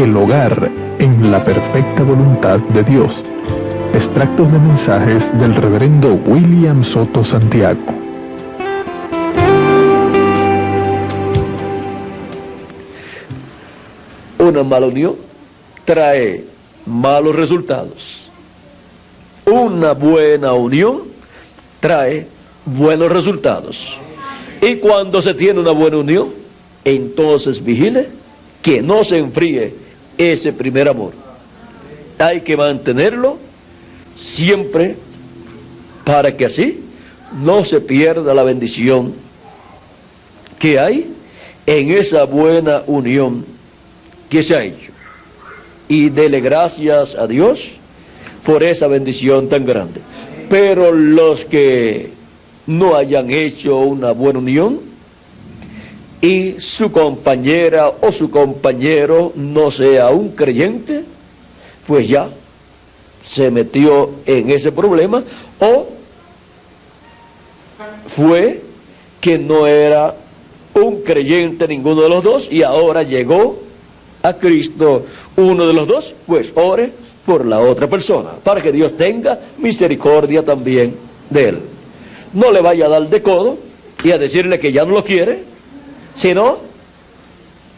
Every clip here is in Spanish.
El hogar en la perfecta voluntad de Dios. Extractos de mensajes del reverendo William Soto Santiago. Una mala unión trae malos resultados. Una buena unión trae buenos resultados. Y cuando se tiene una buena unión, entonces vigile que no se enfríe ese primer amor. Hay que mantenerlo siempre para que así no se pierda la bendición que hay en esa buena unión que se ha hecho. Y dele gracias a Dios por esa bendición tan grande. Pero los que no hayan hecho una buena unión y su compañera o su compañero no sea un creyente, pues ya se metió en ese problema, o fue que no era un creyente ninguno de los dos y ahora llegó a Cristo uno de los dos, pues ore por la otra persona, para que Dios tenga misericordia también de él. No le vaya a dar de codo y a decirle que ya no lo quiere, sino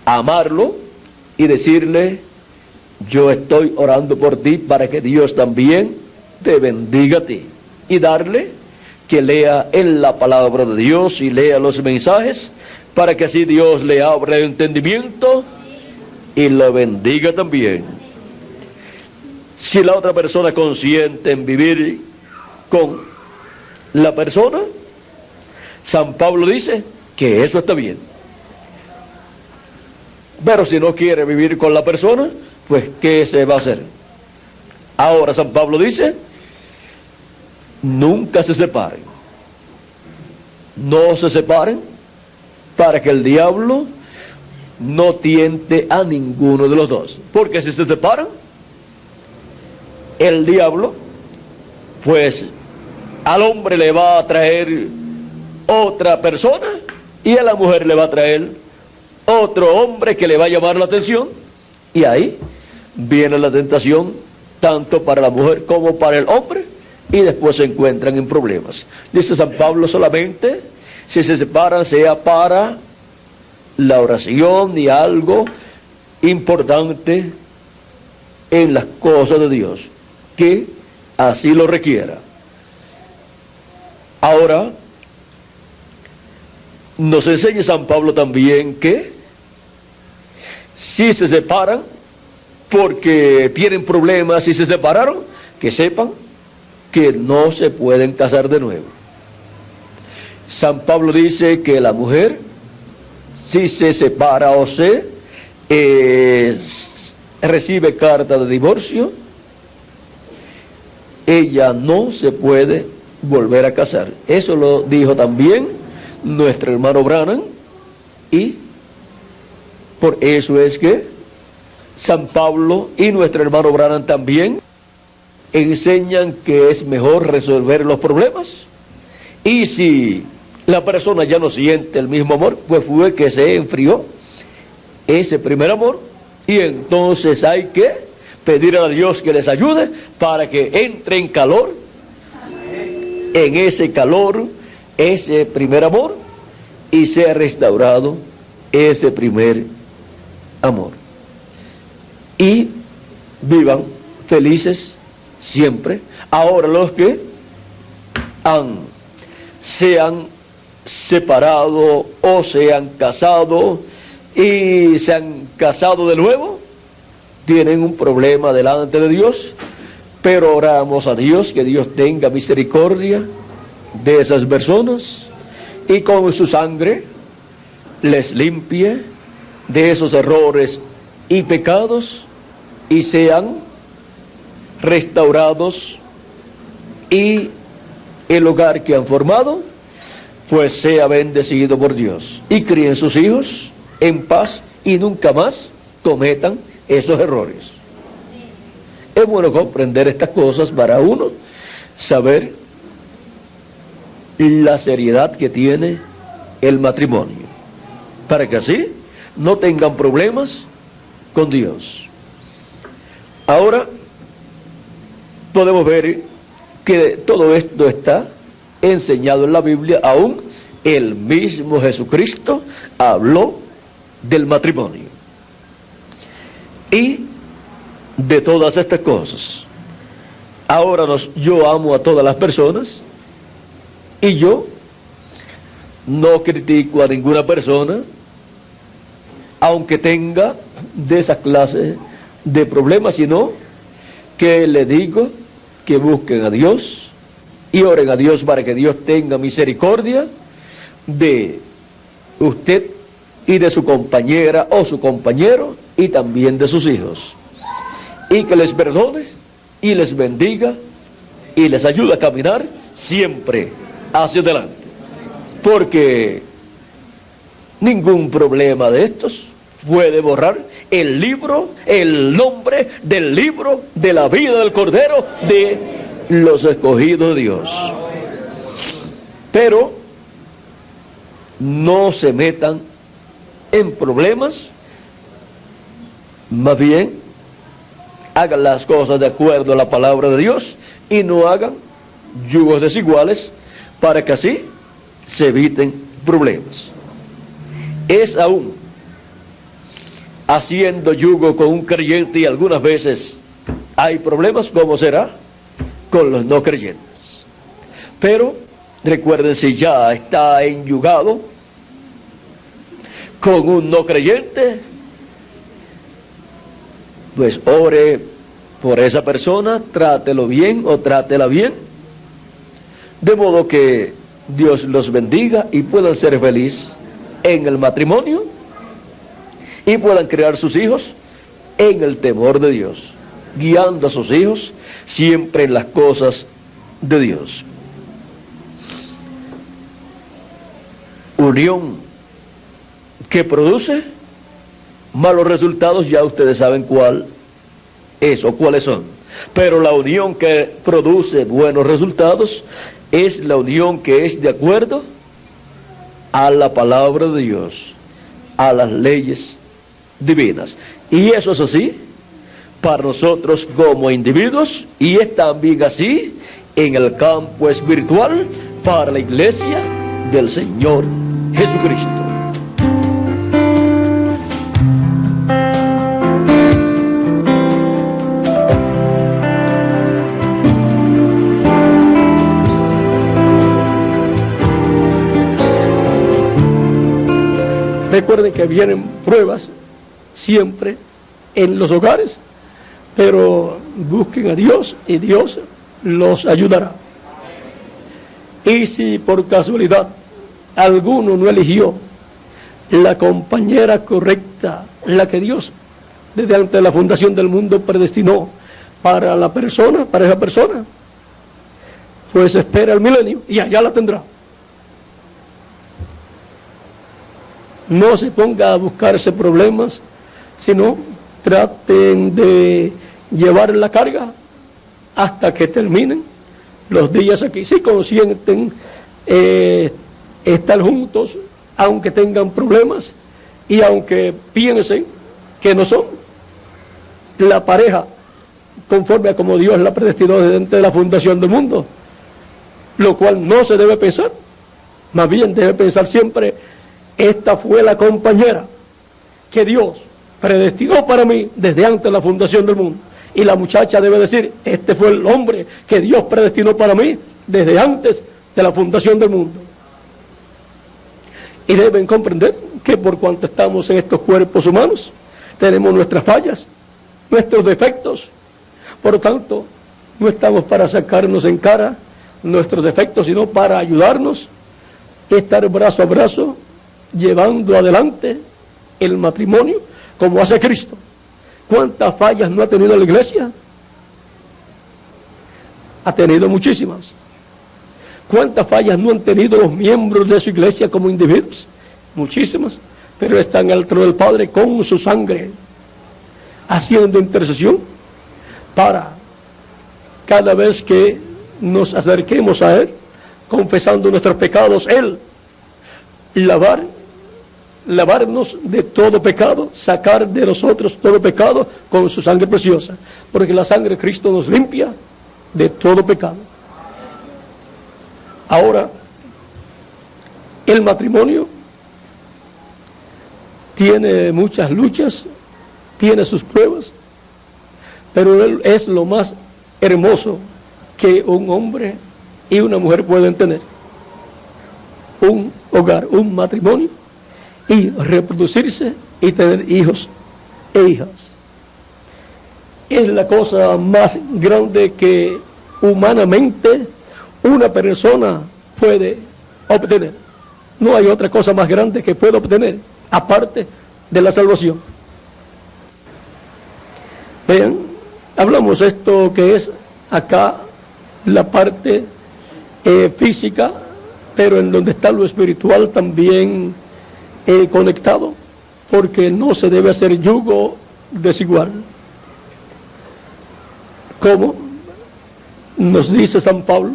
amarlo y decirle: yo estoy orando por ti para que Dios también te bendiga a ti. Y darle que lea en la palabra de Dios y lea los mensajes, para que así Dios le abra el entendimiento y lo bendiga también. Si la otra persona consiente en vivir con la persona, San Pablo dice que eso está bien. Pero si no quiere vivir con la persona, pues ¿qué se va a hacer? Ahora San Pablo dice: nunca se separen. No se separen para que el diablo no tiente a ninguno de los dos. Porque si se separan, el diablo, pues al hombre le va a traer otra persona y a la mujer le va a traer otro hombre que le va a llamar la atención, y ahí viene la tentación tanto para la mujer como para el hombre, y después se encuentran en problemas. Dice San Pablo: solamente si se separan sea para la oración y algo importante en las cosas de Dios, que así lo requiera. Ahora nos enseña San Pablo también que si se separan porque tienen problemas, si se separaron, que sepan que no se pueden casar de nuevo. San Pablo dice que la mujer, si se separa o se recibe carta de divorcio, ella no se puede volver a casar. Eso lo dijo también nuestro hermano Branham, y por eso es que San Pablo y nuestro hermano Branham también enseñan que es mejor resolver los problemas. Y si la persona ya no siente el mismo amor, pues fue que se enfrió ese primer amor, y entonces hay que pedir a Dios que les ayude para que entre en calor, en ese calor, ese primer amor, y sea restaurado ese primer amor, y vivan felices siempre. Ahora los que se han separado o se han casado y se han casado de nuevo, tienen un problema delante de Dios, pero oramos a Dios que Dios tenga misericordia de esas personas y con su sangre les limpie de esos errores y pecados, y sean restaurados, y el hogar que han formado pues sea bendecido por Dios, y críen sus hijos en paz y nunca más cometan esos errores. Es bueno comprender estas cosas para uno saber la seriedad que tiene el matrimonio, para que así no tengan problemas con Dios. Ahora podemos ver que todo esto está enseñado en la Biblia. Aún el mismo Jesucristo habló del matrimonio y de todas estas cosas. Ahora yo amo a todas las personas y yo no critico a ninguna persona, aunque tenga de esas clases de problemas, sino que le digo que busquen a Dios y oren a Dios para que Dios tenga misericordia de usted y de su compañera o su compañero y también de sus hijos, y que les perdone y les bendiga y les ayude a caminar siempre hacia adelante, porque ningún problema de estos puede borrar el nombre del libro de la vida del Cordero de los escogidos de Dios. Pero no se metan en problemas, más bien hagan las cosas de acuerdo a la palabra de Dios y no hagan yugos desiguales, para que así se eviten problemas. Es aún haciendo yugo con un creyente y algunas veces hay problemas, como será con los no creyentes. Pero recuerden, si ya está enyugado con un no creyente, pues ore por esa persona, trátelo bien o trátela bien, de modo que Dios los bendiga y puedan ser felices en el matrimonio y puedan criar sus hijos en el temor de Dios, guiando a sus hijos siempre en las cosas de Dios. Unión que produce malos resultados, ya ustedes saben cuál es o cuáles son. Pero la unión que produce buenos resultados es la unión que es de acuerdo a la palabra de Dios, a las leyes divinas. Y eso es así para nosotros como individuos, y es también así en el campo espiritual para la iglesia del Señor Jesucristo. Recuerden que vienen pruebas siempre en los hogares, pero busquen a Dios y Dios los ayudará. Y si por casualidad alguno no eligió la compañera correcta, la que Dios desde antes de la fundación del mundo predestinó para la persona, para esa persona, pues espera el milenio y allá la tendrá. No se ponga a buscarse problemas, sino traten de llevar la carga hasta que terminen los días aquí. Si consienten estar juntos, aunque tengan problemas y aunque piensen que no son la pareja conforme a como Dios la predestinó desde antes de la fundación del mundo, lo cual no se debe pensar, más bien debe pensar siempre: esta fue la compañera que Dios predestinó para mí desde antes de la fundación del mundo. Y la muchacha debe decir: este fue el hombre que Dios predestinó para mí desde antes de la fundación del mundo. Y deben comprender que por cuanto estamos en estos cuerpos humanos, tenemos nuestras fallas, nuestros defectos. Por lo tanto, no estamos para sacarnos en cara nuestros defectos, sino para ayudarnos a estar brazo a brazo, llevando adelante el matrimonio como hace Cristo. ¿Cuántas fallas no ha tenido la iglesia? Ha tenido muchísimas. ¿Cuántas fallas no han tenido los miembros de su iglesia como individuos? Muchísimas. Pero están al trono del Padre con su sangre, haciendo intercesión para cada vez que nos acerquemos a Él, confesando nuestros pecados, Él lavar lavarnos de todo pecado, sacar de nosotros todo pecado con su sangre preciosa, porque la sangre de Cristo nos limpia de todo pecado. Ahora, el matrimonio tiene muchas luchas, tiene sus pruebas, pero él es lo más hermoso que un hombre y una mujer pueden tener. Un hogar, un matrimonio, y reproducirse y tener hijos e hijas. Es la cosa más grande que humanamente una persona puede obtener. No hay otra cosa más grande que pueda obtener, aparte de la salvación. Vean, hablamos esto que es acá la parte física, pero en donde está lo espiritual también conectado, porque no se debe hacer yugo desigual. Como nos dice San Pablo,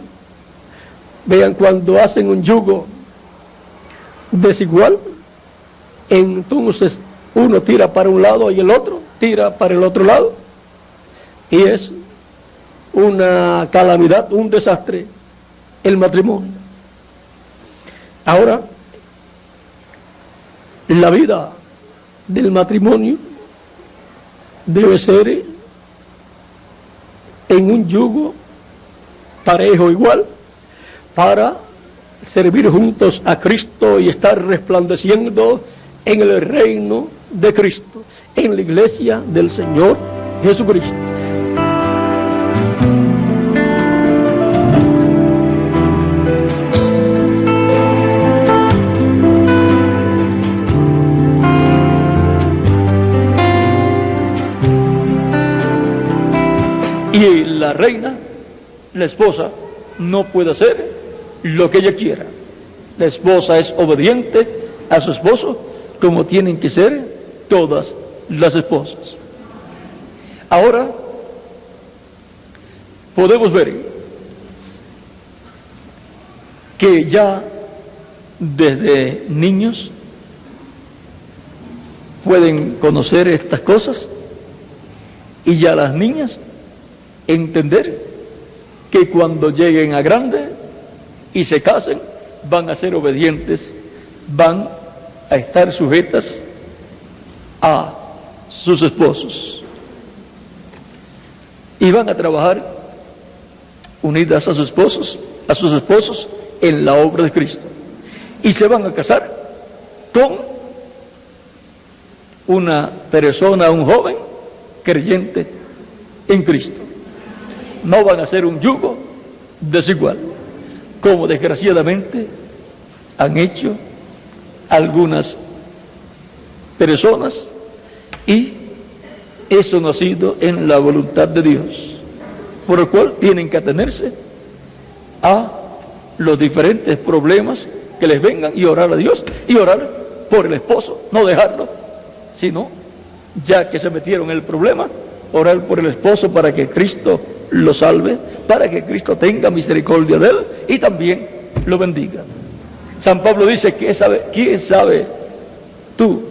vean, cuando hacen un yugo desigual, entonces uno tira para un lado y el otro tira para el otro lado, y es una calamidad, un desastre el matrimonio. Ahora, la vida del matrimonio debe ser en un yugo parejo, igual, para servir juntos a Cristo y estar resplandeciendo en el reino de Cristo, en la iglesia del Señor Jesucristo. Y la reina, la esposa, no puede hacer lo que ella quiera. La esposa es obediente a su esposo, como tienen que ser todas las esposas. Ahora podemos ver que ya desde niños pueden conocer estas cosas, y ya las niñas entender que cuando lleguen a grande y se casen, van a ser obedientes, van a estar sujetas a sus esposos y van a trabajar unidas a sus esposos en la obra de Cristo, y se van a casar con una persona, un joven creyente en Cristo. No van a ser un yugo desigual, como desgraciadamente han hecho algunas personas, y eso no ha sido en la voluntad de Dios, por lo cual tienen que atenerse a los diferentes problemas que les vengan y orar a Dios y orar por el esposo, no dejarlo, sino ya que se metieron en el problema, orar por el esposo para que Cristo lo salve, para que Cristo tenga misericordia de él y también lo bendiga. San Pablo dice, ¿quién sabe tú,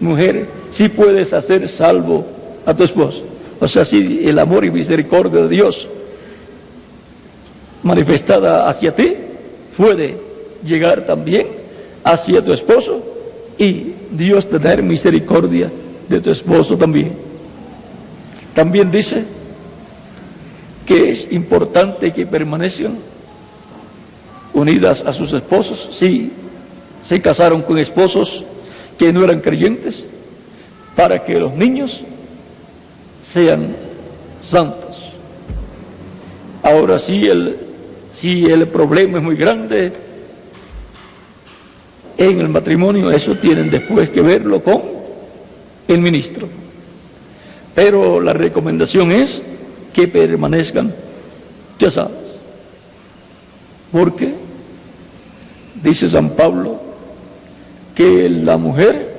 mujer, si puedes hacer salvo a tu esposo? O sea, si el amor y misericordia de Dios manifestada hacia ti puede llegar también hacia tu esposo, y Dios tener misericordia de tu esposo también. También dice que es importante que permanezcan unidas a sus esposos. Si se casaron con esposos que no eran creyentes, para que los niños sean santos. Ahora, si el problema es muy grande en el matrimonio, eso tienen después que verlo con el ministro. Pero la recomendación es que permanezcan casadas, porque dice San Pablo que la mujer,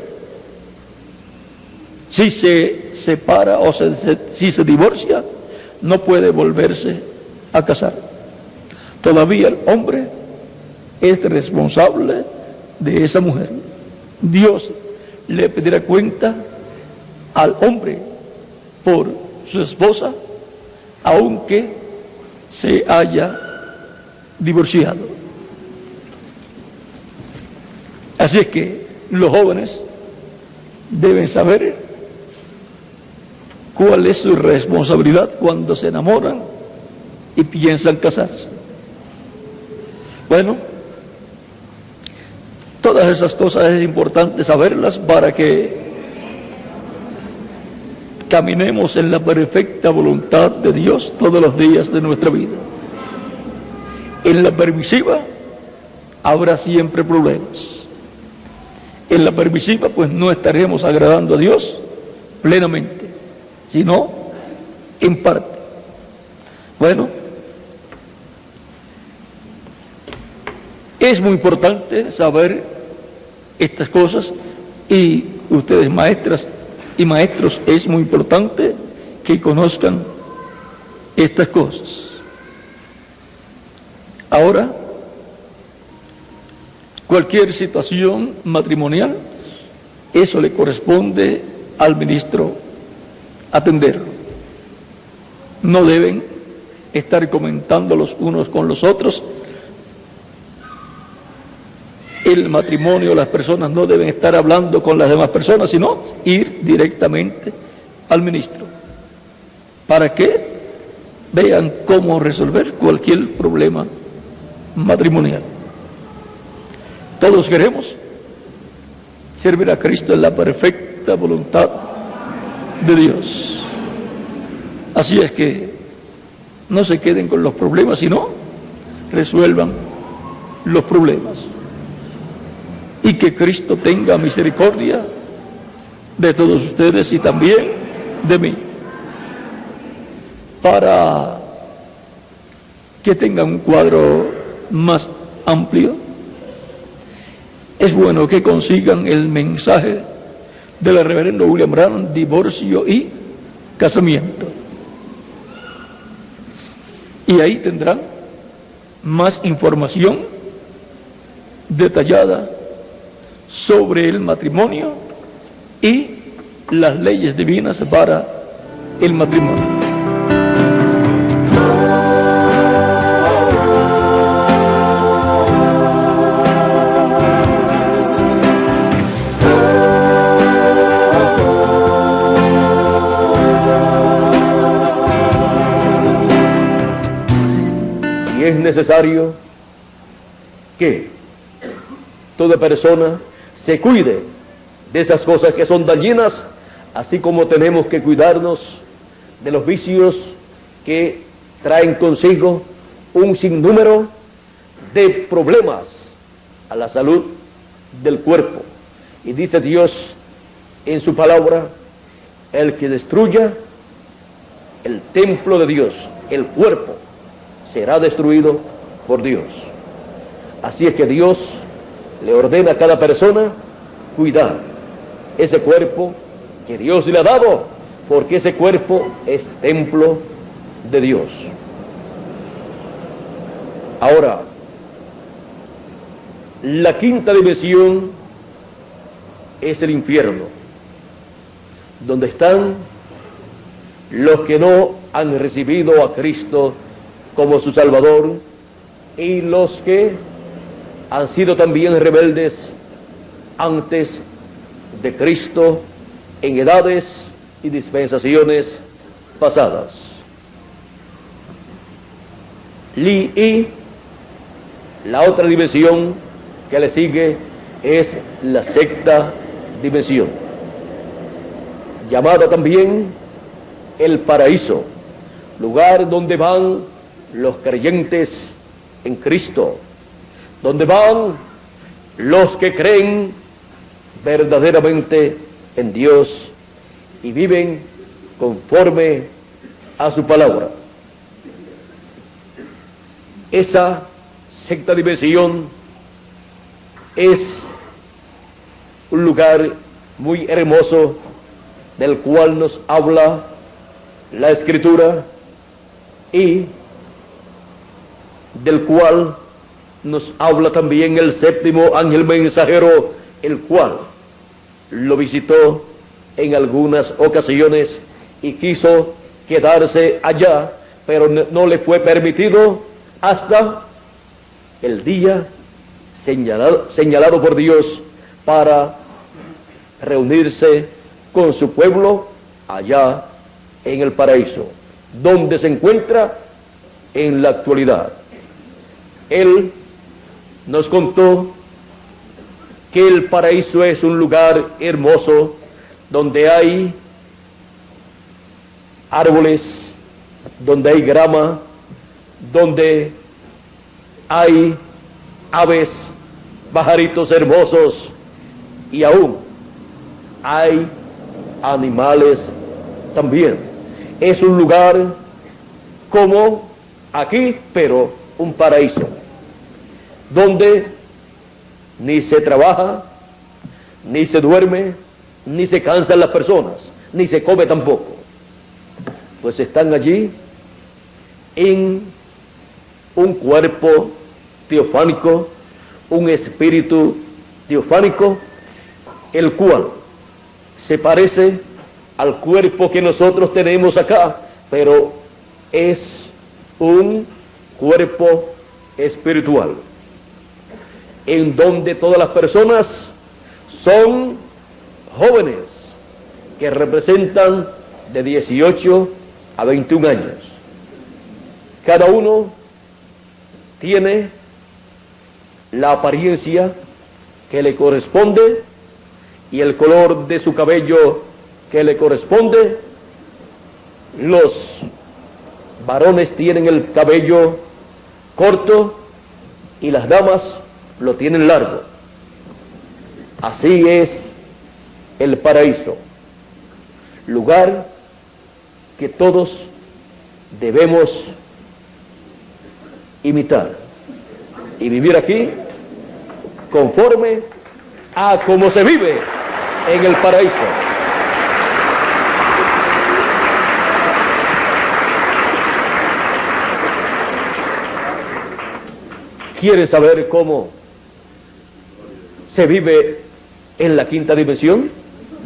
si se separa o si se divorcia, no puede volverse a casar. Todavía el hombre es responsable de esa mujer. Dios le pedirá cuenta al hombre por su esposa, aunque se haya divorciado. Así es que los jóvenes deben saber cuál es su responsabilidad cuando se enamoran y piensan casarse. Bueno, todas esas cosas es importante saberlas para que caminemos en la perfecta voluntad de Dios todos los días de nuestra vida. En la permisiva habrá siempre problemas. En la permisiva pues no estaremos agradando a Dios plenamente, sino en parte. Bueno, es muy importante saber estas cosas, y ustedes, maestras y maestros, es muy importante que conozcan estas cosas. Ahora, cualquier situación matrimonial, eso le corresponde al ministro atenderlo. No deben estar comentando los unos con los otros. El matrimonio, las personas no deben estar hablando con las demás personas, sino ir directamente al ministro para que vean cómo resolver cualquier problema matrimonial. Todos queremos servir a Cristo en la perfecta voluntad de Dios. Así es que no se queden con los problemas, sino resuelvan los problemas. Y que Cristo tenga misericordia de todos ustedes y también de mí, para que tengan un cuadro más amplio. Es bueno que consigan el mensaje del reverendo William Branham, divorcio y casamiento, y ahí tendrán más información detallada sobre el matrimonio y las leyes divinas para el matrimonio. Y es necesario que toda persona se cuide de esas cosas que son dañinas, así como tenemos que cuidarnos de los vicios que traen consigo un sinnúmero de problemas a la salud del cuerpo. Y dice Dios en su palabra: el que destruya el templo de Dios, el cuerpo, será destruido por Dios. Así es que Dios le ordena a cada persona cuidar ese cuerpo que Dios le ha dado, porque ese cuerpo es templo de Dios. Ahora, la quinta dimensión es el infierno, donde están los que no han recibido a Cristo como su Salvador, y los que han sido también rebeldes antes de Cristo en edades y dispensaciones pasadas. Y la otra dimensión que le sigue es la sexta dimensión, llamada también el paraíso, lugar donde van los creyentes en Cristo, donde van los que creen verdaderamente en Dios y viven conforme a su palabra. Esa sexta dimensión es un lugar muy hermoso del cual nos habla la Escritura y del cual nos habla también el séptimo ángel mensajero, el cual lo visitó en algunas ocasiones y quiso quedarse allá, pero no le fue permitido hasta el día señalado por Dios para reunirse con su pueblo allá en el paraíso, donde se encuentra en la actualidad. Él nos contó que el paraíso es un lugar hermoso donde hay árboles, donde hay grama, donde hay aves, pajaritos hermosos y aún hay animales también. Es un lugar como aquí, pero un paraíso, donde ni se trabaja, ni se duerme, ni se cansan las personas, ni se come tampoco. Pues están allí en un cuerpo teofánico, un espíritu teofánico, el cual se parece al cuerpo que nosotros tenemos acá, pero es un cuerpo espiritual, en donde todas las personas son jóvenes que representan de 18 a 21 años. Cada uno tiene la apariencia que le corresponde y el color de su cabello que le corresponde. Los varones tienen el cabello corto y las damas lo tienen largo. Así es el paraíso, lugar que todos debemos imitar y vivir aquí conforme a cómo se vive en el paraíso. ¿Quieren saber cómo se vive en la quinta dimensión?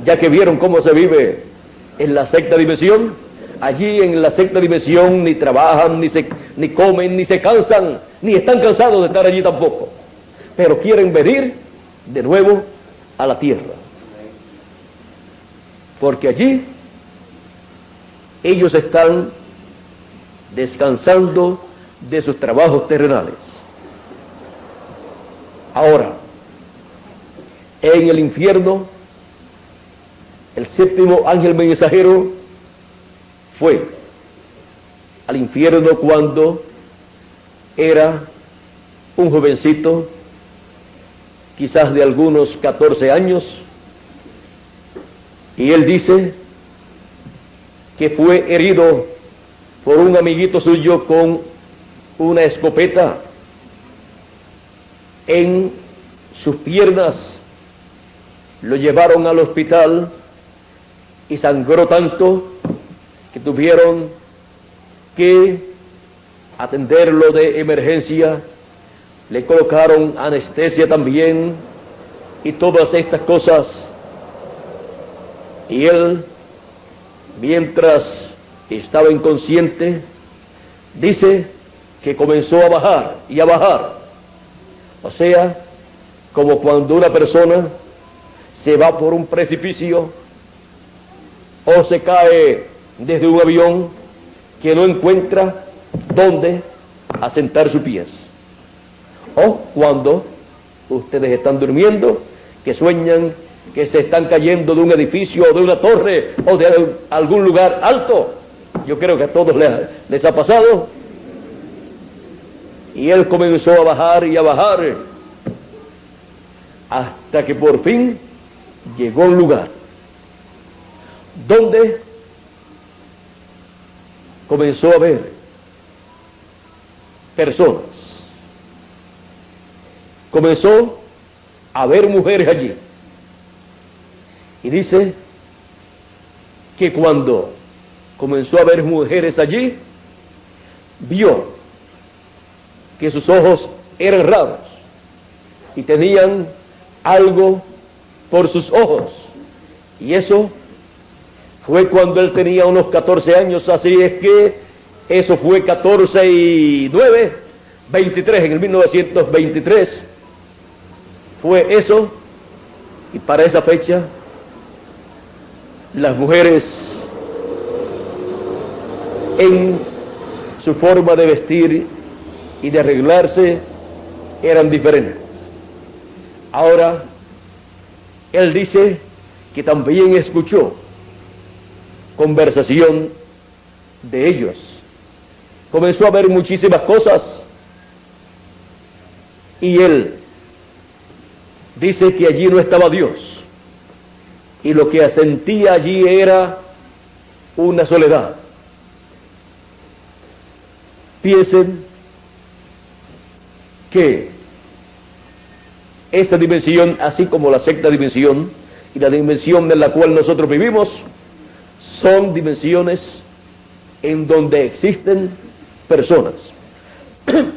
Ya que vieron cómo se vive en la sexta dimensión. Allí en la sexta dimensión ni trabajan, ni comen, ni se cansan, ni están cansados de estar allí tampoco. Pero quieren venir de nuevo a la tierra. Porque allí ellos están descansando de sus trabajos terrenales. Ahora, en el infierno, el séptimo ángel mensajero fue al infierno cuando era un jovencito, quizás de algunos 14 años, y él dice que fue herido por un amiguito suyo con una escopeta en sus piernas. Lo llevaron al hospital y sangró tanto que tuvieron que atenderlo de emergencia. Le colocaron anestesia también y todas estas cosas. Y él, mientras estaba inconsciente, dice que comenzó a bajar y a bajar. O sea, como cuando una persona se va por un precipicio o se cae desde un avión que no encuentra dónde asentar sus pies. O cuando ustedes están durmiendo, que sueñan que se están cayendo de un edificio o de una torre o de algún lugar alto. Yo creo que a todos les ha pasado. Y él comenzó a bajar y a bajar hasta que por fin llegó a un lugar donde comenzó a ver personas. Comenzó a ver mujeres allí. Y dice que cuando comenzó a ver mujeres allí, vio que sus ojos eran raros y tenían algo por sus ojos Y eso fue cuando él tenía unos 14 años, así es que eso fue 14 y 9, 23, en el 1923 fue eso, y para esa fecha las mujeres en su forma de vestir y de arreglarse eran diferentes. Ahora, él dice que también escuchó conversación de ellos. Comenzó a ver muchísimas cosas y él dice que allí no estaba Dios y lo que sentía allí era una soledad. Piensen que esa dimensión, así como la sexta dimensión y la dimensión en la cual nosotros vivimos, son dimensiones en donde existen personas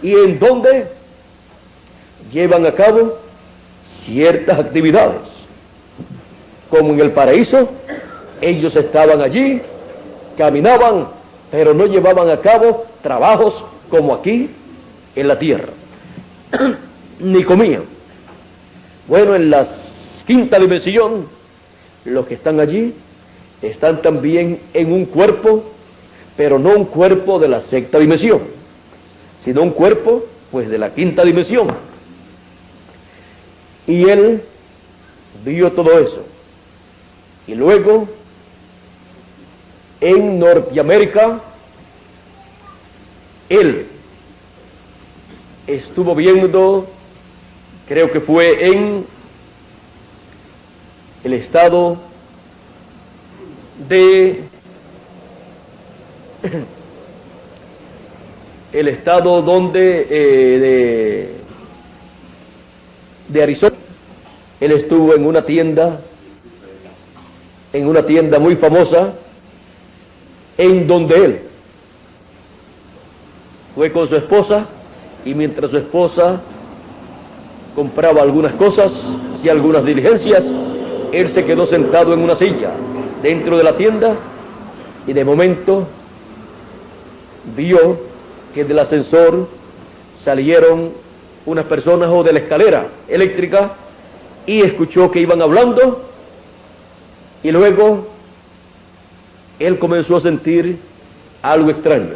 y en donde llevan a cabo ciertas actividades. Como en el paraíso, ellos estaban allí, caminaban, pero no llevaban a cabo trabajos como aquí en la tierra, ni comían. Bueno, en la quinta dimensión, los que están allí están también en un cuerpo, pero no un cuerpo de la sexta dimensión, sino un cuerpo, pues, de la quinta dimensión. Y él vio todo eso. Y luego, en Norteamérica, él estuvo viendo, creo que fue en el estado de el estado donde de Arizona. Él estuvo en una tienda muy famosa, en donde él fue con su esposa, y mientras su esposa compraba algunas cosas, hacía algunas diligencias, él se quedó sentado en una silla dentro de la tienda, y de momento vio que del ascensor salieron unas personas, o de la escalera eléctrica, y escuchó que iban hablando, y luego él comenzó a sentir algo extraño.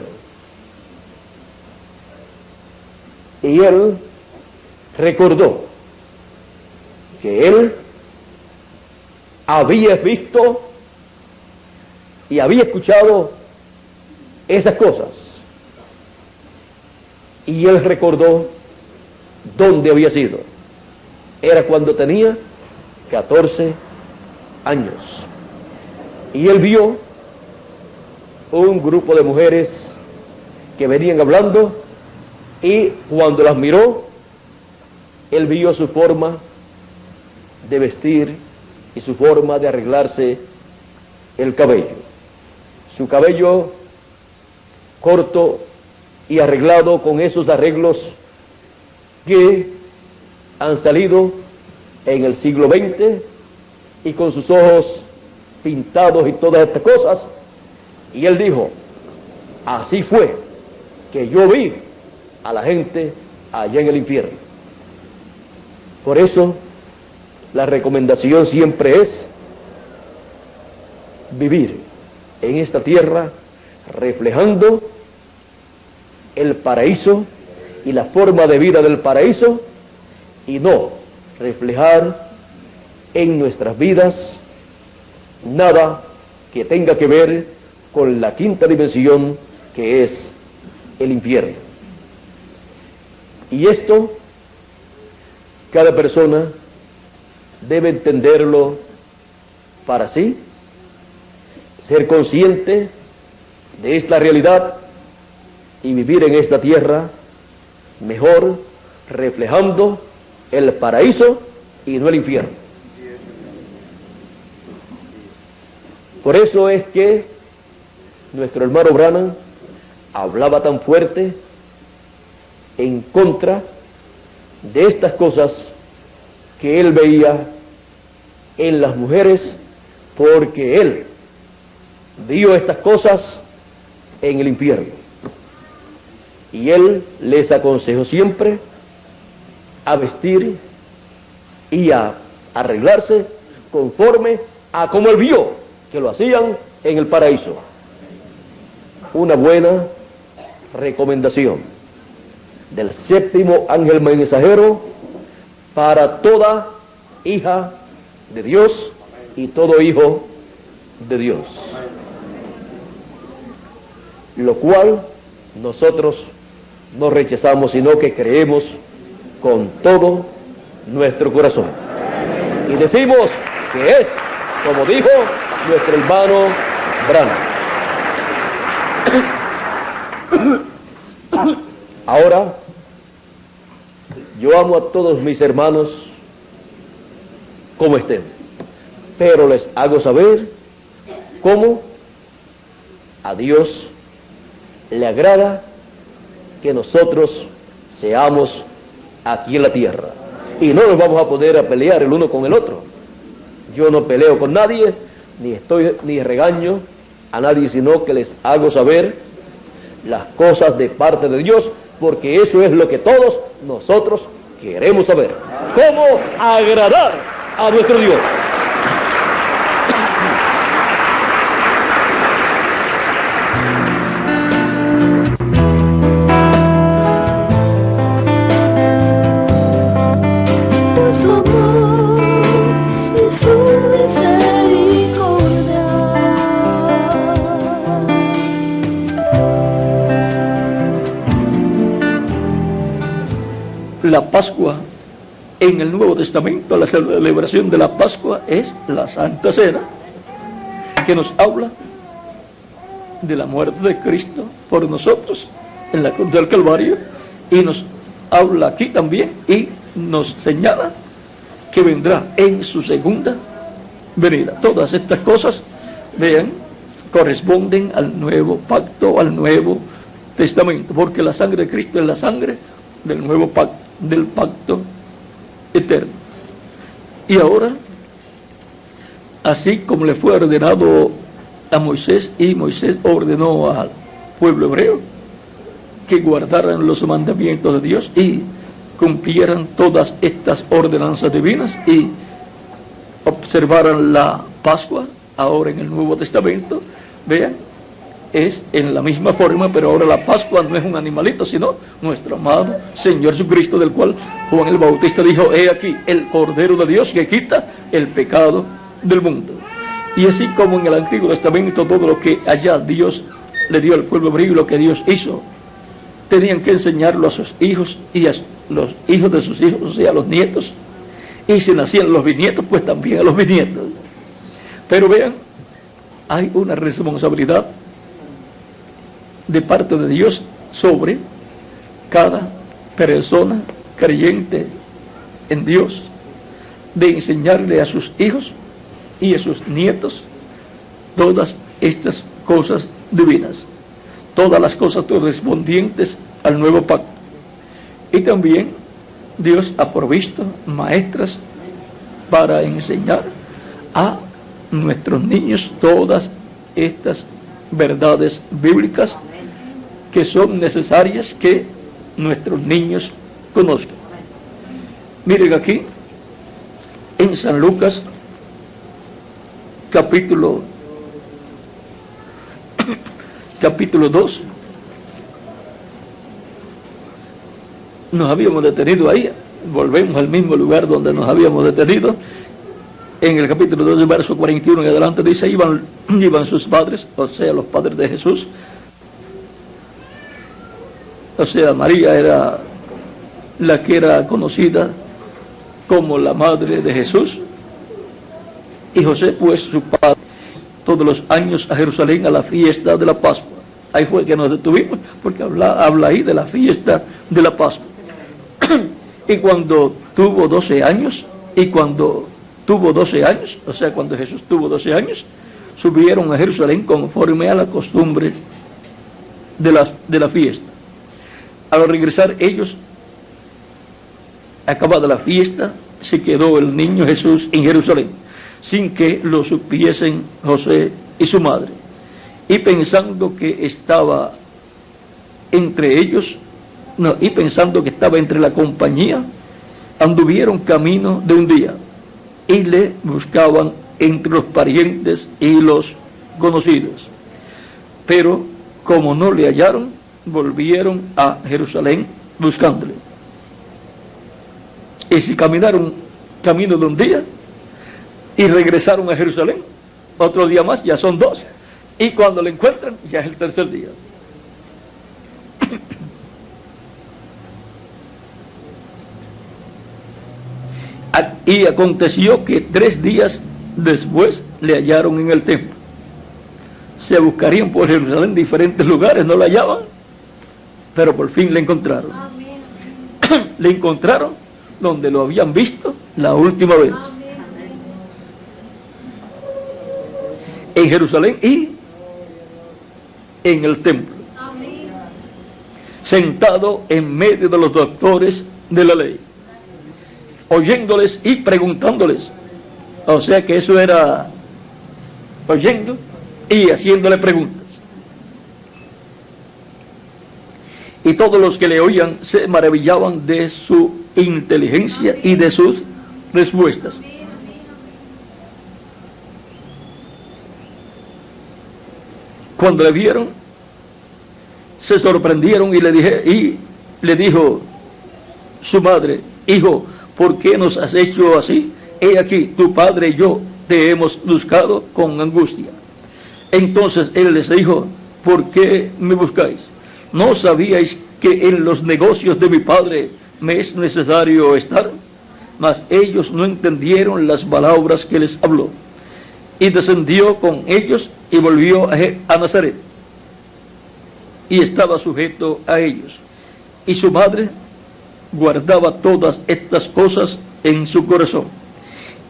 Y él recordó que él había visto y había escuchado esas cosas. Y él recordó dónde había sido. Era cuando tenía 14 años. Y él vio un grupo de mujeres que venían hablando, y cuando las miró, él vio su forma de vestir y su forma de arreglarse el cabello. Su cabello corto y arreglado con esos arreglos que han salido en el siglo XX, y con sus ojos pintados y todas estas cosas. Y él dijo: así fue que yo vi a la gente allá en el infierno. Por eso la recomendación siempre es vivir en esta tierra reflejando el paraíso y la forma de vida del paraíso, y no reflejar en nuestras vidas nada que tenga que ver con la quinta dimensión, que es el infierno. Y esto cada persona debe entenderlo para sí, ser consciente de esta realidad y vivir en esta tierra mejor, reflejando el paraíso y no el infierno. Por eso es que nuestro hermano Branham hablaba tan fuerte en contra de estas cosas que él veía en las mujeres porque Él vio estas cosas en el infierno. Y Él les aconsejó siempre a vestir y a arreglarse conforme a como Él vio que lo hacían en el paraíso. Una buena recomendación del séptimo ángel mensajero para toda hija de Dios y todo hijo de Dios, lo cual nosotros no rechazamos, sino que creemos con todo nuestro corazón y decimos que es como dijo nuestro hermano Branham. Ahora, yo amo a todos mis hermanos como estén, pero les hago saber cómo a Dios le agrada que nosotros seamos aquí en la tierra. Y no nos vamos a poner a pelear el uno con el otro. Yo no peleo con nadie, ni regaño a nadie, sino que les hago saber las cosas de parte de Dios, porque eso es lo que todos nosotros queremos saber. ¿Cómo agradar a nuestro Dios? La Pascua en el Nuevo Testamento, la celebración de la Pascua es la Santa Cena, que nos habla de la muerte de Cristo por nosotros en la cruz del Calvario, y nos habla aquí también y nos señala que vendrá en su segunda venida. Todas estas cosas, vean, corresponden al nuevo pacto, al Nuevo Testamento, porque la sangre de Cristo es la sangre del nuevo pacto, del pacto eterno. Y ahora, así como le fue ordenado a Moisés, y Moisés ordenó al pueblo hebreo que guardaran los mandamientos de Dios y cumplieran todas estas ordenanzas divinas y observaran la Pascua, ahora en el Nuevo Testamento, vean, es en la misma forma, pero ahora la Pascua no es un animalito, sino nuestro amado Señor Jesucristo, del cual Juan el Bautista dijo: he aquí el Cordero de Dios que quita el pecado del mundo. Y así como en el Antiguo Testamento todo lo que allá Dios le dio al pueblo hebreo, lo que Dios hizo, tenían que enseñarlo a sus hijos y a los hijos de sus hijos, o sea, a los nietos, y si nacían los bisnietos, pues también a los bisnietos. Pero vean, hay una responsabilidad de parte de Dios sobre cada persona creyente en Dios, de enseñarle a sus hijos y a sus nietos todas estas cosas divinas, todas las cosas correspondientes al nuevo pacto. Y también Dios ha provisto maestras para enseñar a nuestros niños todas estas verdades bíblicas que son necesarias que nuestros niños conozcan. Miren aquí en San Lucas capítulo 2, nos habíamos detenido ahí, volvemos al mismo lugar donde nos habíamos detenido. En el capítulo 2, verso 41 en adelante dice: iban sus padres, o sea, los padres de Jesús, o sea, María era la que era conocida como la madre de Jesús, y José, pues, su padre, todos los años a Jerusalén a la fiesta de la Pascua. Ahí fue que nos detuvimos, porque habla ahí de la fiesta de la Pascua. Y cuando tuvo 12 años, o sea, cuando Jesús tuvo 12 años, subieron a Jerusalén conforme a la costumbre de la fiesta. Al regresar ellos, acabada la fiesta, se quedó el niño Jesús en Jerusalén. sin que lo supiesen José y su madre. Y pensando que estaba entre ellos, y pensando que estaba entre la compañía, anduvieron camino de un día y le buscaban entre los parientes y los conocidos. Pero como no le hallaron, volvieron a Jerusalén buscándole. Y si caminaron camino de un día y regresaron a Jerusalén, otro día más, ya son 2. Y cuando le encuentran, ya es el tercer día. Y aconteció que 3 días después le hallaron en el templo. Se buscarían por Jerusalén en diferentes lugares, no la hallaban, pero por fin le encontraron. Le encontraron donde lo habían visto la última vez. En Jerusalén y en el templo. Sentado en medio de los doctores de la ley, oyéndoles y preguntándoles. O sea que eso era oyendo y haciéndole preguntas. Y todos los que le oían se maravillaban de su inteligencia y de sus respuestas. Cuando le vieron, se sorprendieron y le dijo su madre: Hijo, ¿por qué nos has hecho así? He aquí, tu padre y yo te hemos buscado con angustia. Entonces él les dijo: ¿por qué me buscáis? ¿No sabíais que en los negocios de mi padre me es necesario estar? Mas ellos no entendieron las palabras que les habló. Y descendió con ellos y volvió a Nazaret. Y estaba sujeto a ellos. Y su madre guardaba todas estas cosas en su corazón.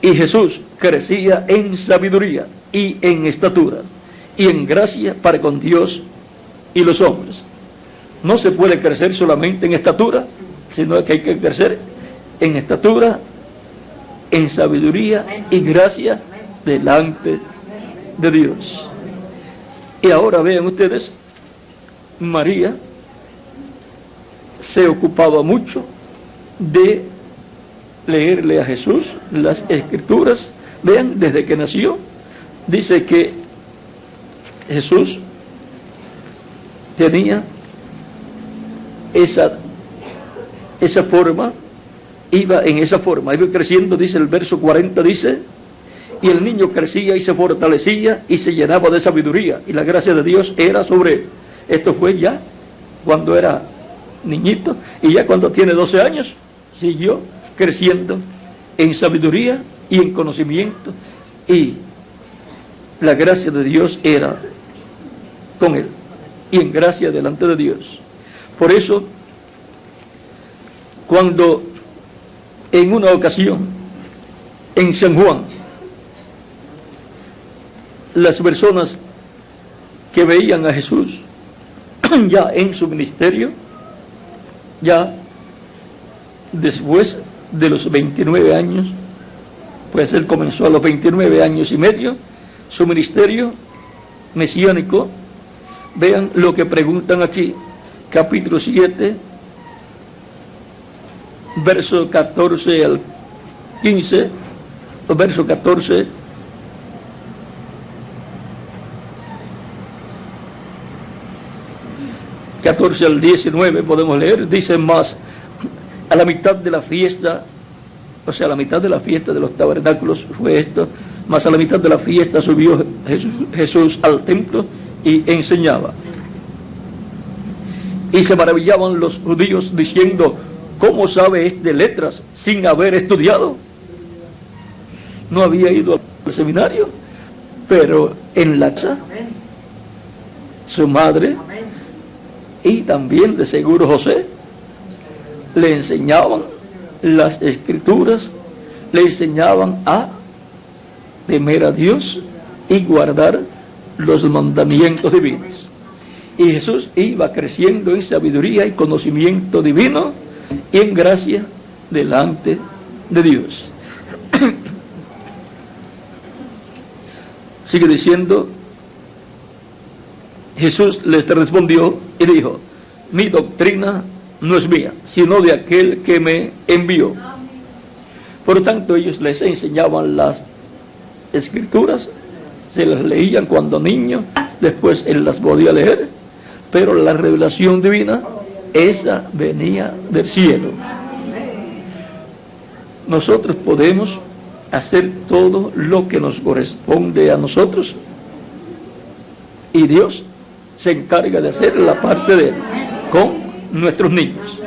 Y Jesús crecía en sabiduría y en estatura y en gracia para con Dios y los hombres. No se puede crecer solamente en estatura, sino que hay que crecer en estatura, en sabiduría y gracia delante de Dios. Y ahora vean ustedes, María se ocupaba mucho de leerle a Jesús las escrituras. Vean, desde que nació, dice que Jesús tenía esa forma, iba en esa forma, iba creciendo, dice el verso 40, dice: y el niño crecía y se fortalecía y se llenaba de sabiduría, y la gracia de Dios era sobre él. Esto fue ya cuando era niñito, y ya cuando tiene 12 años, siguió creciendo en sabiduría y en conocimiento, y la gracia de Dios era con él, y en gracia delante de Dios. Por eso, cuando en una ocasión en San Juan, las personas que veían a Jesús ya en su ministerio, ya después de los 29 años, pues él comenzó a los 29 años y medio su ministerio mesiánico. Vean lo que preguntan aquí, capítulo 7, verso 14 al 15, o verso 14, al 19 podemos leer. Dice: más a la mitad de la fiesta, o sea, a la mitad de la fiesta de los tabernáculos fue esto, más a la mitad de la fiesta subió Jesús al templo y enseñaba. Y se maravillaban los judíos diciendo: ¿cómo sabe este letras sin haber estudiado? No había ido al seminario, pero en la casa su madre y también de seguro José le enseñaban las escrituras, le enseñaban a temer a Dios y guardar los mandamientos divinos. Y Jesús iba creciendo en sabiduría y conocimiento divino y en gracia delante de Dios. Sigue diciendo, Jesús les respondió y dijo, mi doctrina no es mía, sino de aquel que me envió. Por lo tanto, ellos les enseñaban las escrituras, se las leían cuando niños, después él las podía leer, pero la revelación divina, esa venía del cielo. Nosotros podemos hacer todo lo que nos corresponde a nosotros y Dios se encarga de hacer la parte de él con nuestros niños.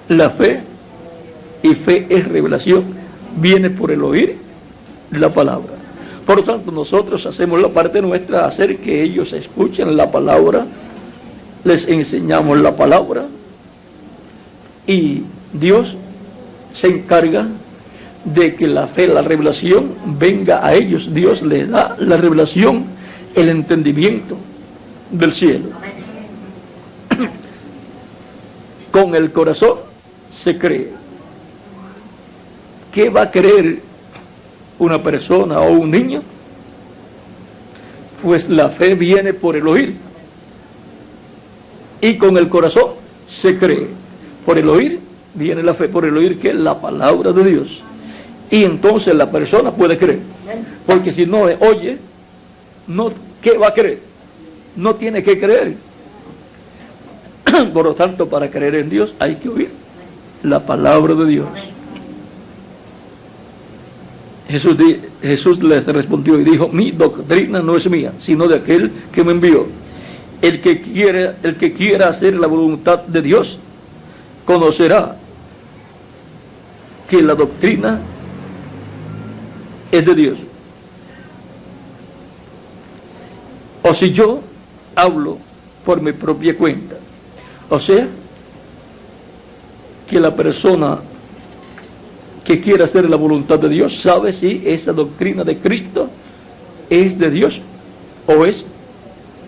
La fe, y fe es revelación, viene por el oír la palabra. Por lo tanto, nosotros hacemos la parte nuestra, hacer que ellos escuchen la palabra, les enseñamos la palabra, y Dios se encarga de que la fe, la revelación, venga a ellos. Dios les da la revelación, el entendimiento del cielo. Con el corazón se cree. ¿Qué va a creer una persona o un niño? Pues la fe viene por el oír. Y con el corazón se cree. Por el oír viene la fe, por el oír que es la palabra de Dios. Y entonces la persona puede creer. Porque si no oye, no, ¿qué va a creer? No tiene que creer. Por lo tanto, para creer en Dios hay que oír la palabra de Dios. Jesús les respondió y dijo, mi doctrina no es mía, sino de aquel que me envió. El que quiera hacer la voluntad de Dios, conocerá que la doctrina es de Dios. O si yo hablo por mi propia cuenta, o sea, que la persona que quiera hacer la voluntad de Dios sabe si esa doctrina de Cristo es de Dios o es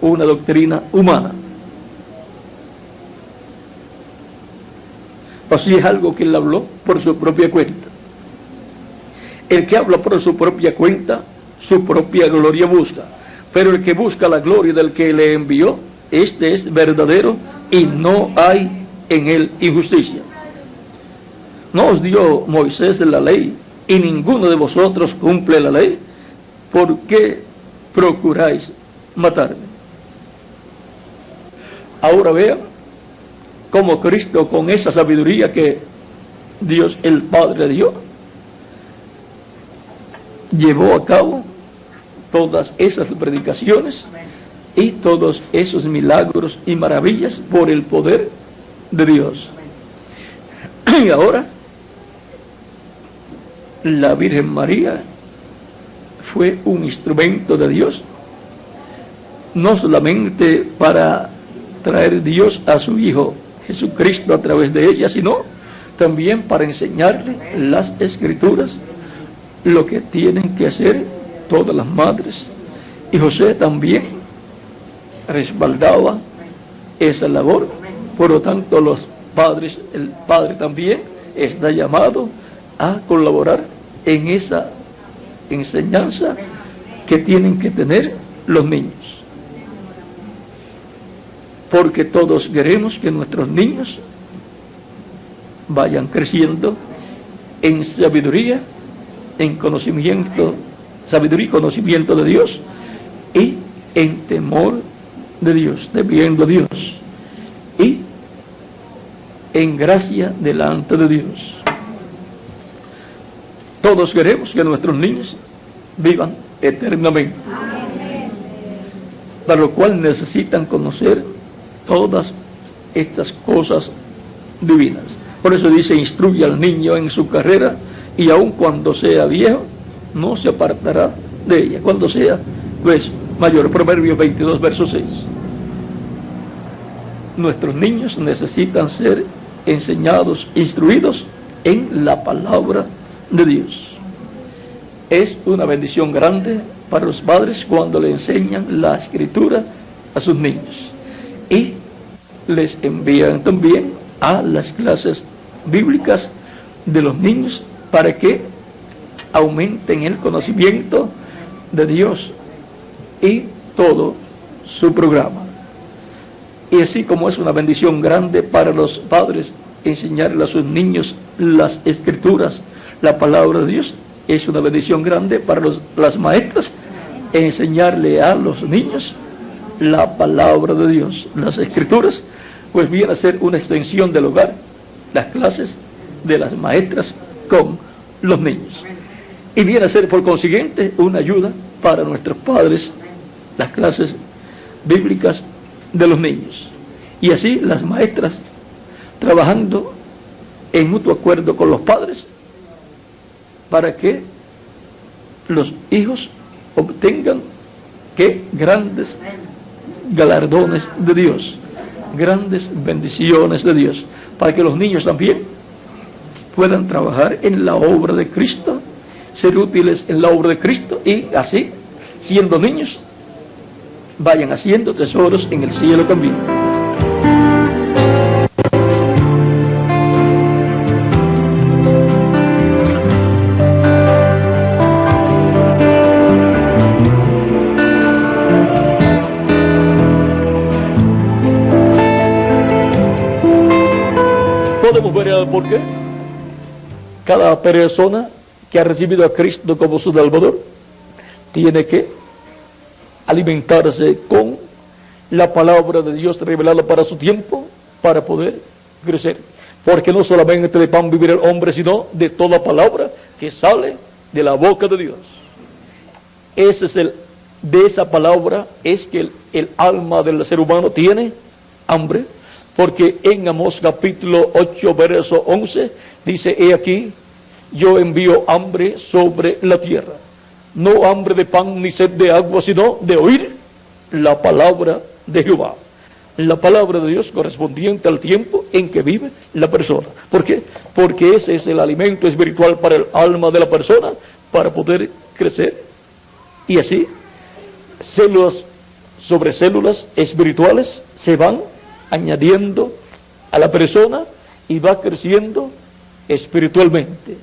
una doctrina humana. O si es algo que él habló por su propia cuenta. El que habla por su propia cuenta, su propia gloria busca. Pero el que busca la gloria del que le envió, este es verdadero y no hay en él injusticia. No os dio Moisés la ley y ninguno de vosotros cumple la ley. ¿Por qué procuráis matarme? Ahora vean cómo Cristo, con esa sabiduría que Dios el Padre dio, llevó a cabo todas esas predicaciones y todos esos milagros y maravillas por el poder de Dios. Y ahora la Virgen María fue un instrumento de Dios, no solamente para traer Dios a su Hijo Jesucristo a través de ella, sino también para enseñarle las Escrituras, lo que tienen que hacer todas las madres. Y José también respaldaba esa labor. Por lo tanto, los padres, el padre también está llamado a colaborar en esa enseñanza que tienen que tener los niños. Porque todos queremos que nuestros niños vayan creciendo en sabiduría, en conocimiento, sabiduría y conocimiento de Dios, y en temor de Dios, temiendo a Dios, y en gracia delante de Dios. Todos queremos que nuestros niños vivan eternamente, para lo cual necesitan conocer todas estas cosas divinas. Por eso dice, instruye al niño en su carrera, y aun cuando sea viejo, no se apartará de ella. Cuando sea, pues, mayor. Proverbios 22, verso 6. Nuestros niños necesitan ser enseñados, instruidos en la palabra de Dios. Es una bendición grande para los padres cuando le enseñan la Escritura a sus niños. Y les envían también a las clases bíblicas de los niños para que aumenten el conocimiento de Dios y todo su programa. Y así como es una bendición grande para los padres enseñarle a sus niños las escrituras, la palabra de Dios, es una bendición grande para las maestras enseñarle a los niños la palabra de Dios, las escrituras, pues viene a ser una extensión del hogar, las clases de las maestras con los niños. Y viene a ser por consiguiente una ayuda para nuestros padres, las clases bíblicas de los niños. Y así las maestras trabajando en mutuo acuerdo con los padres para que los hijos obtengan grandes galardones de Dios, grandes bendiciones de Dios, para que los niños también puedan trabajar en la obra de Cristo, ser útiles en la obra de Cristo, y así, siendo niños, vayan haciendo tesoros en el cielo también. Podemos ver el porqué. Cada persona que ha recibido a Cristo como su Salvador tiene que alimentarse con la palabra de Dios revelada para su tiempo, para poder crecer. Porque no solamente de pan vivirá el hombre, sino de toda palabra que sale de la boca de Dios. De esa palabra es que el alma del ser humano tiene hambre. Porque en Amós capítulo 8, verso 11, dice: he aquí, yo envío hambre sobre la tierra, no hambre de pan ni sed de agua, sino de oír la palabra de Jehová. La palabra de Dios correspondiente al tiempo en que vive la persona. ¿Por qué? Porque ese es el alimento espiritual para el alma de la persona, para poder crecer. Y así, células sobre células espirituales se van añadiendo a la persona y va creciendo espiritualmente.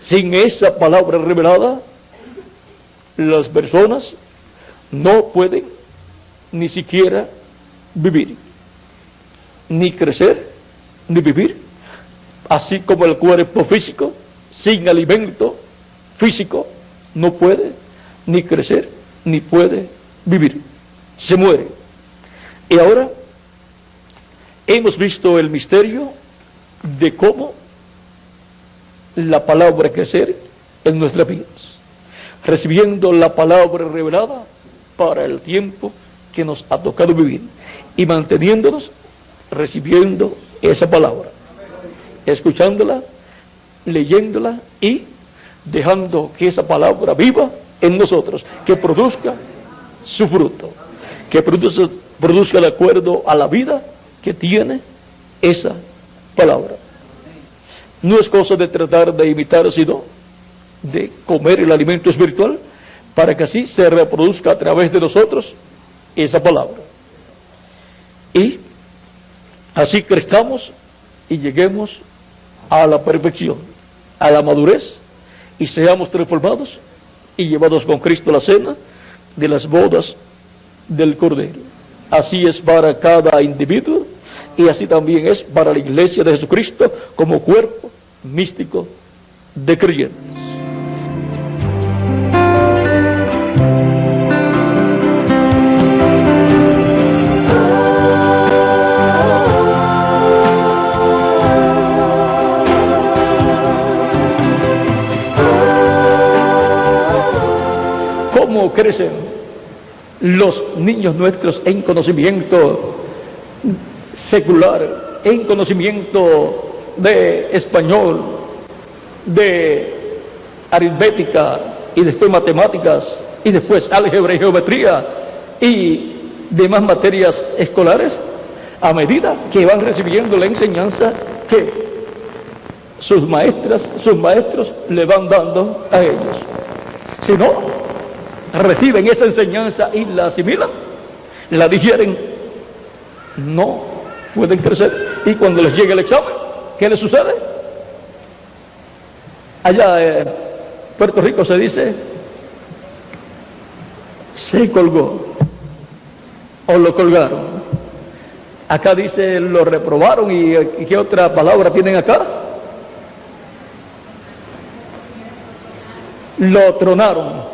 Sin esa palabra revelada, las personas no pueden ni siquiera vivir, ni crecer, ni vivir. Así como el cuerpo físico, sin alimento físico, no puede ni crecer, ni puede vivir. Se muere. Y ahora hemos visto el misterio de cómo la palabra crecer en nuestras vidas, recibiendo la palabra revelada para el tiempo que nos ha tocado vivir y manteniéndonos recibiendo esa palabra, escuchándola, leyéndola y dejando que esa palabra viva en nosotros, que produzca su fruto, que produzca de acuerdo a la vida que tiene esa palabra. No es cosa de tratar de imitar, sino de comer el alimento espiritual para que así se reproduzca a través de nosotros esa palabra. Y así crezcamos y lleguemos a la perfección, a la madurez, y seamos transformados y llevados con Cristo a la cena de las bodas del Cordero. Así es para cada individuo y así también es para la iglesia de Jesucristo como cuerpo místico de creyentes. ¿Cómo crecen los niños nuestros en conocimiento secular, en conocimiento de español, de aritmética y después matemáticas y después álgebra y geometría y demás materias escolares, a medida que van recibiendo la enseñanza que sus maestros le van dando a ellos? Si no reciben esa enseñanza y la asimilan, la digieren, no pueden crecer. Y cuando les llegue el examen, ¿qué les sucede? Allá en Puerto Rico se dice, se colgó o lo colgaron. Acá dice, lo reprobaron. ¿Y qué otra palabra tienen acá? Lo tronaron.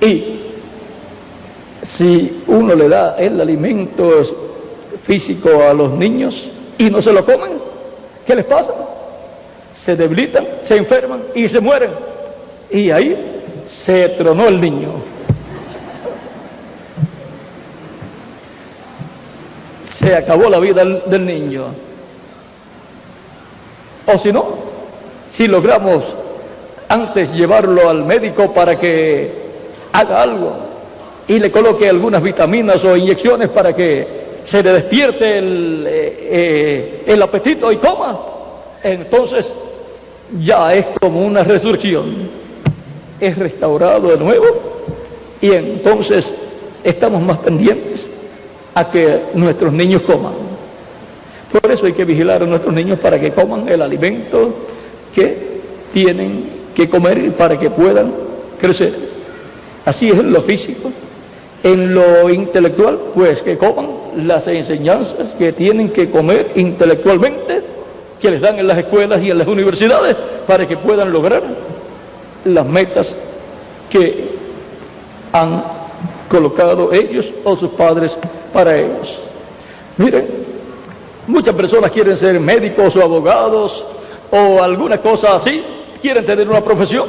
Y si uno le da el alimento físico a los niños y no se lo comen, ¿qué les pasa? Se debilitan, se enferman y se mueren. Y ahí se tronó el niño. Se acabó la vida del niño. O si no, si logramos antes llevarlo al médico para que haga algo y le coloque algunas vitaminas o inyecciones para que se le despierte el apetito y coma, entonces ya es como una resurrección, es restaurado de nuevo, y entonces estamos más pendientes a que nuestros niños coman. Por eso hay que vigilar a nuestros niños para que coman el alimento que tienen que comer para que puedan crecer. Así es en lo físico. En lo intelectual, pues que coman las enseñanzas que tienen que comer intelectualmente, que les dan en las escuelas y en las universidades, para que puedan lograr las metas que han colocado ellos o sus padres para ellos. Miren, muchas personas quieren ser médicos o abogados o alguna cosa así, quieren tener una profesión,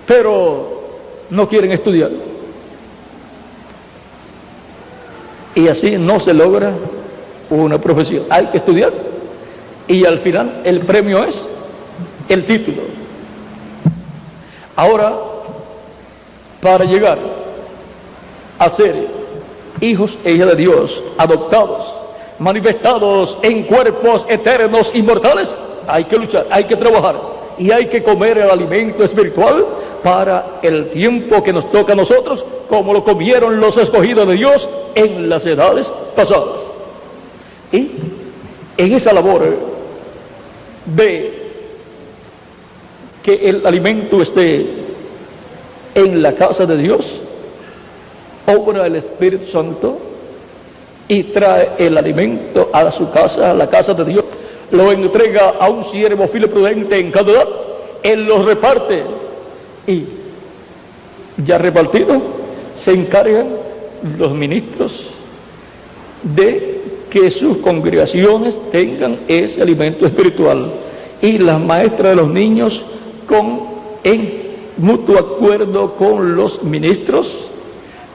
pero no quieren estudiar. Y así no se logra una profesión. Hay que estudiar y al final el premio es el título. Ahora, para llegar a ser hijos e hijas de Dios, adoptados, manifestados en cuerpos eternos, inmortales, hay que luchar, hay que trabajar y hay que comer el alimento espiritual para el tiempo que nos toca a nosotros, como lo comieron los escogidos de Dios en las edades pasadas. Y en esa labor de que el alimento esté en la casa de Dios, obra el Espíritu Santo y trae el alimento a su casa, a la casa de Dios, lo entrega a un siervo fiel y prudente en cada edad, él los reparte y ya repartido se encargan los ministros de que sus congregaciones tengan ese alimento espiritual, y las maestras de los niños en mutuo acuerdo con los ministros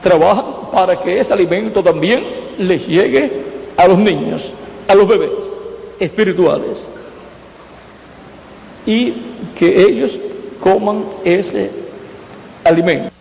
trabajan para que ese alimento también les llegue a los niños, a los bebés espirituales, y que ellos coman ese alimento.